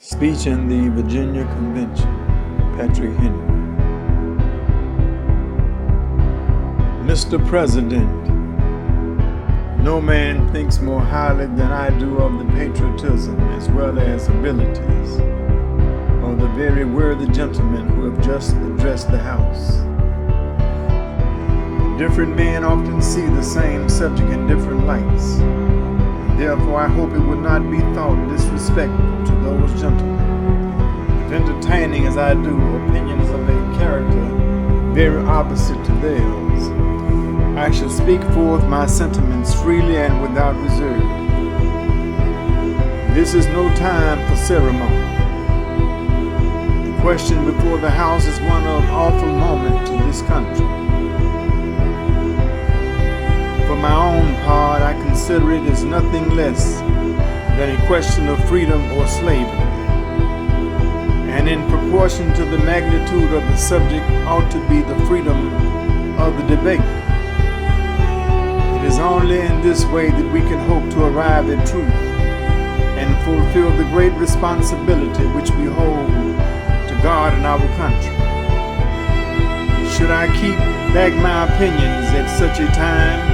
Speech in the Virginia Convention, Patrick Henry. Mr. President, no man thinks more highly than I do of the patriotism as well as abilities of the very worthy gentlemen who have just addressed the House. Different men often see the same subject in different lights. Therefore, I hope it would not be thought disrespectful to those gentlemen, if entertaining as I do opinions of a character very opposite to theirs, I shall speak forth my sentiments freely and without reserve. This is no time for ceremony. The question before the House is one of awful moment to this country. For my own part, I consider it as nothing less than a question of freedom or slavery, and in proportion to the magnitude of the subject ought to be the freedom of the debate. It is only in this way that we can hope to arrive at truth and fulfill the great responsibility which we hold to God and our country. Should I keep back my opinions at such a time,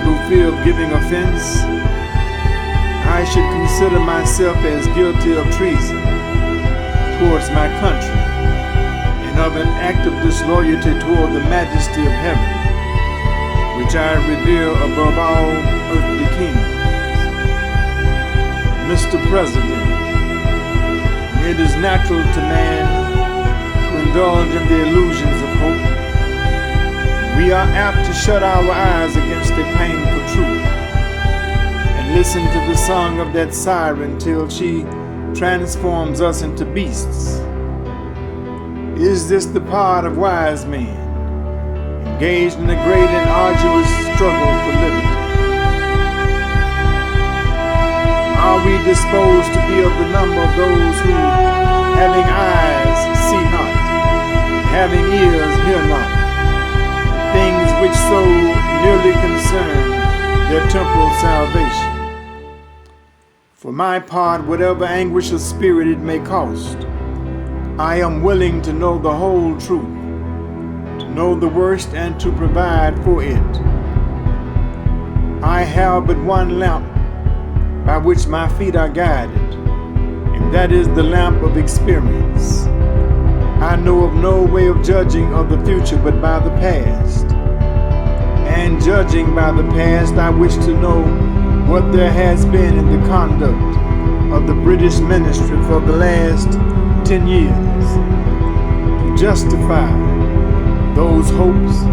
through fear of giving offense, I should consider myself as guilty of treason towards my country and of an act of disloyalty toward the majesty of heaven, which I revere above all earthly kingdoms. Mr. President, it is natural to man to indulge in the illusions of hope. We are apt to shut our eyes against a painful truth and listen to the song of that siren till she transforms us into beasts. Is this the part of wise men, engaged in a great and arduous struggle for liberty? Are we disposed to be of the number of those who, having eyes, see not, and having ears, hear not, things which so nearly concern their temporal salvation? For my part, whatever anguish of spirit it may cost, I am willing to know the whole truth, to know the worst and to provide for it. I have but one lamp by which my feet are guided, and that is the lamp of experience. I know of no way of judging of the future but by the past. And judging by the past, I wish to know what there has been in the conduct of the British ministry for the last 10 years to justify those hopes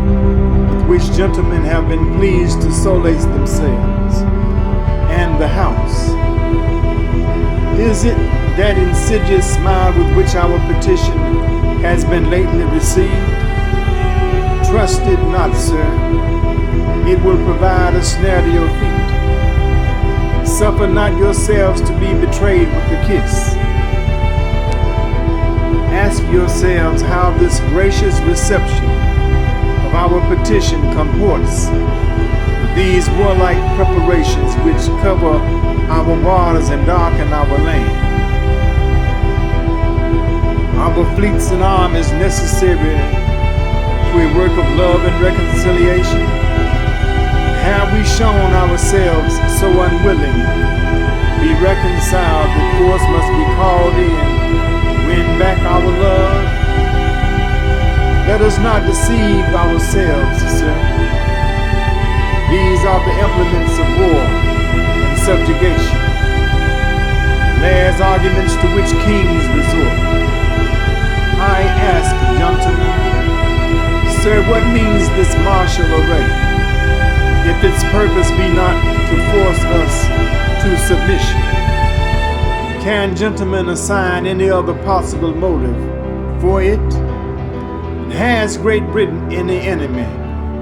with which gentlemen have been pleased to solace themselves and the House. Is it that insidious smile with which our petition has been lately received? Trust it not, sir. It will provide a snare to your feet. Suffer not yourselves to be betrayed with a kiss. Ask yourselves how this gracious reception of our petition comports with these warlike preparations which cover our waters and darken our land. Our fleets and armies necessary to a work of love and reconciliation? Have we shown ourselves so unwilling to be reconciled that force must be called in to win back our love? Let us not deceive ourselves, sir. These are the implements of war and subjugation, last arguments to which kings resort. I ask, gentlemen, sir, what means this martial array, if its purpose be not to force us to submission? Can gentlemen assign any other possible motive for it? Has Great Britain any enemy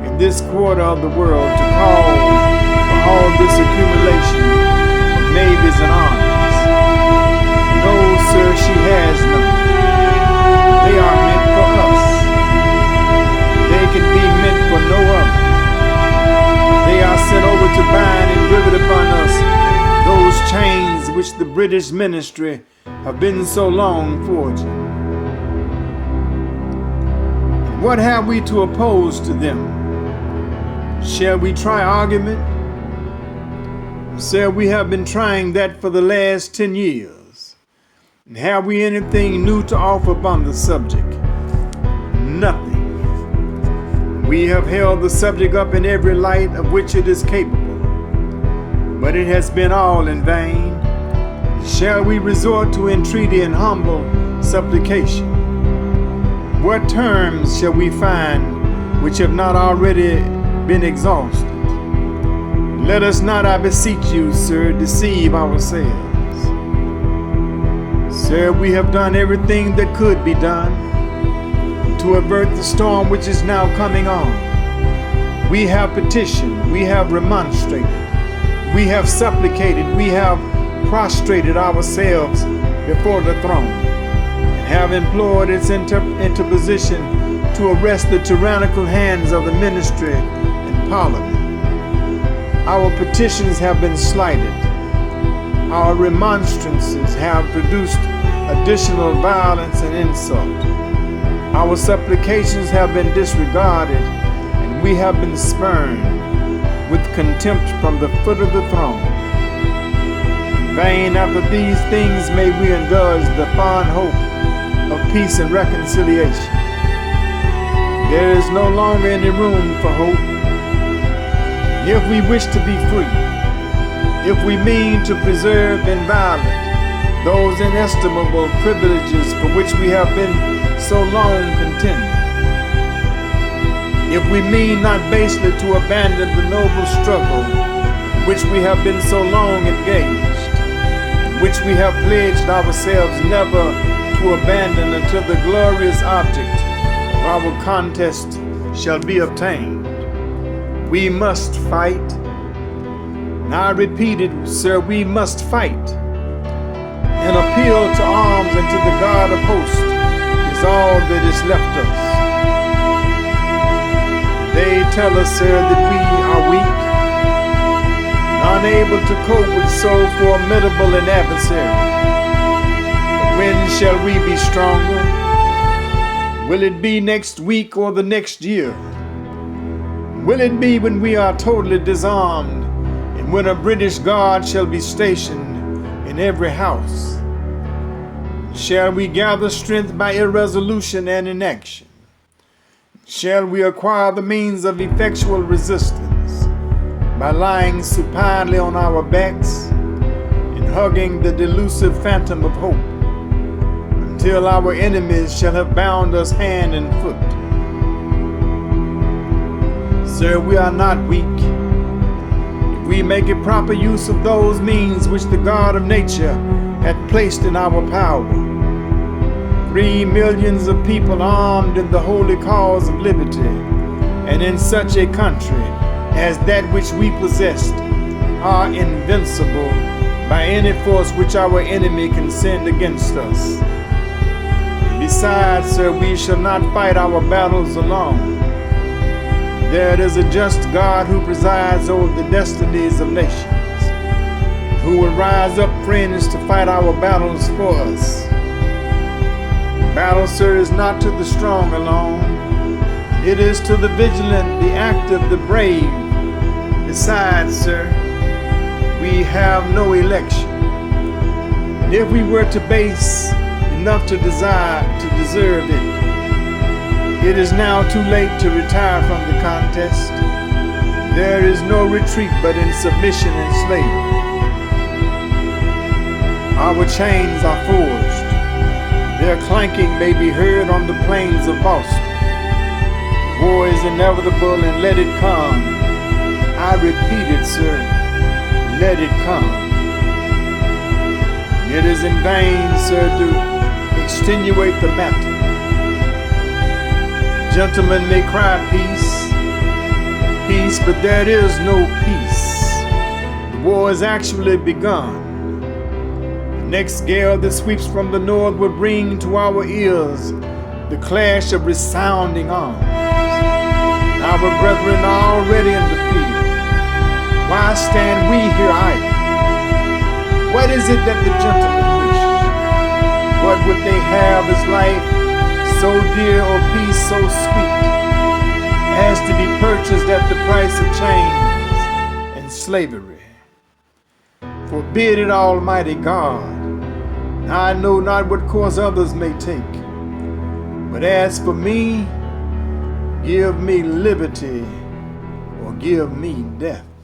in this quarter of the world to call for all this accumulation of navies and armies? No, sir, she has none. They are meant for us. They can be meant for no other. They are sent over to bind and rivet upon us those chains which which the British ministry have been so long forging. What have we to oppose to them? Shall we try argument? Sir, we have been trying that for the last 10 years. And have we anything new to offer upon the subject? Nothing. We have held the subject up in every light of which it is capable, but it has been all in vain. Shall we resort to entreaty and humble supplication? What terms shall we find which have not already been exhausted? Let us not, I beseech you, sir, deceive ourselves. Sir, we have done everything that could be done to avert the storm which is now coming on. We have petitioned, we have remonstrated, we have supplicated, we have prostrated ourselves before the throne, and have implored its interposition to arrest the tyrannical hands of the ministry and parliament. Our petitions have been slighted. Our remonstrances have produced additional violence and insult. Our supplications have been disregarded, and we have been spurned with contempt from the foot of the throne. In vain after these things may we indulge the fond hope of peace and reconciliation. There is no longer any room for hope. If we wish to be free, if we mean to preserve inviolate those inestimable privileges for which we have been so long contending, if we mean not basely to abandon the noble struggle in which we have been so long engaged, in which we have pledged ourselves never to abandon until the glorious object of our contest shall be obtained, we must fight. Now I repeat it, sir, we must fight. An appeal to arms and to the God of hosts is all that is left us. They tell us, sir, that we are weak, unable to cope with so formidable an adversary. But when shall we be stronger? Will it be next week or the next year? Will it be when we are totally disarmed and when a British guard shall be stationed in every house? Shall we gather strength by irresolution and inaction? Shall we acquire the means of effectual resistance by lying supinely on our backs and hugging the delusive phantom of hope until our enemies shall have bound us hand and foot? Sir, we are not weak. If we make a proper use of those means which the God of nature hath placed in our power, 3 millions of people armed in the holy cause of liberty, and in such a country as that which we possessed, are invincible by any force which our enemy can send against us. Besides, sir, we shall not fight our battles alone. There is a just God who presides over the destinies of nations, who will rise up friends to fight our battles for us. The battle, sir, is not to the strong alone. It is to the vigilant, the active, the brave. Besides, sir, we have no election. And if we were to base enough to deserve it, it is now too late to retire from the contest. There is no retreat but in submission and slavery. Our chains are forged. Their clanking may be heard on the plains of Boston. War is inevitable, and let it come. I repeat it, sir, let it come. It is in vain, sir, to extenuate the matter. Gentlemen may cry peace, peace, but there is no peace. The war has actually begun. The next gale that sweeps from the north will bring to our ears the clash of resounding arms. Our brethren are already in the field. Why stand we here idle? What What is it that the gentlemen wish? What would they have as life so dear or peace so sweet as to be purchased at the price of chains and slavery? Forbid it, Almighty God. I know not what course others may take, but as for me, give me liberty or give me death.